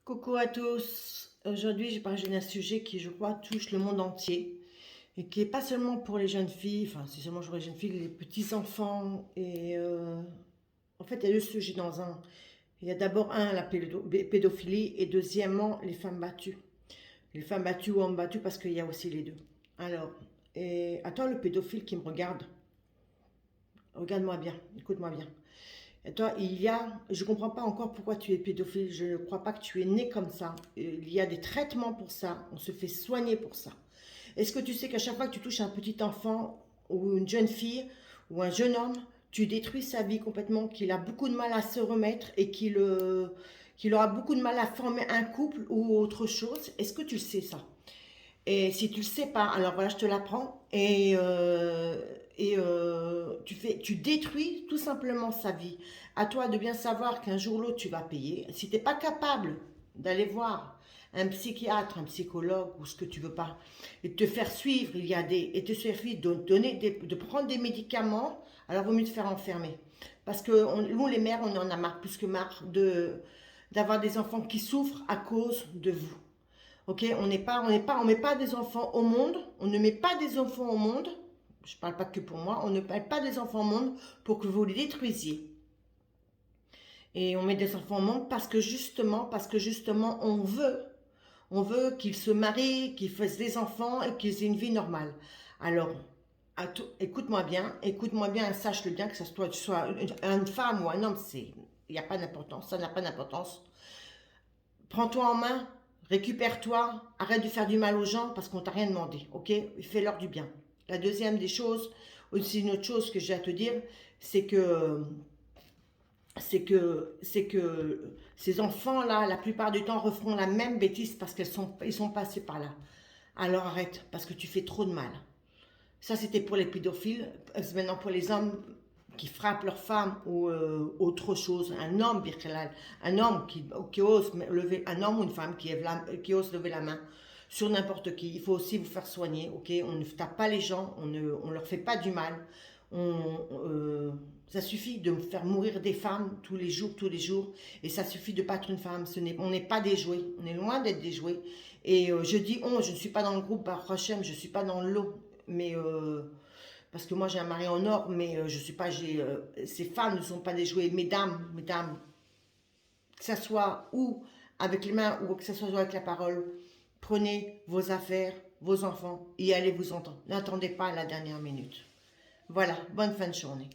Coucou à tous. Aujourd'hui, je parle d'un sujet qui, je crois, touche le monde entier et qui est pas seulement pour les jeunes filles, enfin, c'est seulement pour les jeunes filles, les petits-enfants. En fait, il y a deux sujets dans un. Il y a d'abord la pédophilie et deuxièmement, les femmes battues. Les femmes battues ou hommes battus parce qu'il y a aussi les deux. Alors, et à toi, le pédophile qui me regarde, regarde-moi bien, écoute-moi bien. Et toi, je ne comprends pas encore pourquoi tu es pédophile, je ne crois pas que tu es né comme ça. Il y a des traitements pour ça, on se fait soigner pour ça. Est-ce que tu sais qu'à chaque fois que tu touches un petit enfant ou une jeune fille ou un jeune homme, tu détruis sa vie complètement, qu'il a beaucoup de mal à se remettre et qu'il aura beaucoup de mal à former un couple ou autre chose? Est-ce que tu le sais ça? Et si tu le sais pas, alors voilà, je te l'apprends. Tu détruis tout simplement sa vie. À toi de bien savoir qu'un jour ou l'autre, tu vas payer. Si tu n'es pas capable d'aller voir un psychiatre, un psychologue ou ce que tu veux pas, et de te faire suivre, et te faire suivre, de prendre des médicaments, alors vaut mieux te faire enfermer. Parce que nous, les mères, on en a marre, plus que marre d'avoir des enfants qui souffrent à cause de vous. Ok, on met pas des enfants au monde, on ne met pas des enfants au monde, je parle pas que pour moi, on ne met pas des enfants au monde pour que vous les détruisiez. Et on met des enfants au monde parce que justement, on veut qu'ils se marient, qu'ils fassent des enfants et qu'ils aient une vie normale. Alors, écoute-moi bien, sache-le bien, que tu sois une femme ou un homme, il n'y a pas d'importance, ça n'a pas d'importance. Prends-toi en main, récupère-toi, arrête de faire du mal aux gens parce qu'on t'a rien demandé, ok? Fais-leur du bien. La deuxième des choses, aussi une autre chose que j'ai à te dire, c'est que ces enfants-là, la plupart du temps, referont la même bêtise parce ils sont passés par là. Alors arrête, parce que tu fais trop de mal. Ça, c'était pour les pédophiles. Maintenant, pour les hommes qui frappent leur femme ou autre chose, un homme, un homme qui ose lever, un homme ou une femme qui ose lever la main sur n'importe qui. Il faut aussi vous faire soigner, ok? On ne tape pas les gens, on leur fait pas du mal. Ça suffit de faire mourir des femmes tous les jours, et ça suffit de battre une femme. On n'est pas des jouets, on est loin d'être des jouets. Et je dis je ne suis pas dans le groupe Baruch Hashem, je ne suis pas dans le lot, mais parce que moi j'ai un mari en or, mais je suis pas, ces femmes ne sont pas des jouets. Mesdames, que ça soit ou avec les mains ou que ça soit avec la parole, prenez vos affaires, vos enfants et allez vous entendre. N'attendez pas à la dernière minute. Voilà, bonne fin de journée.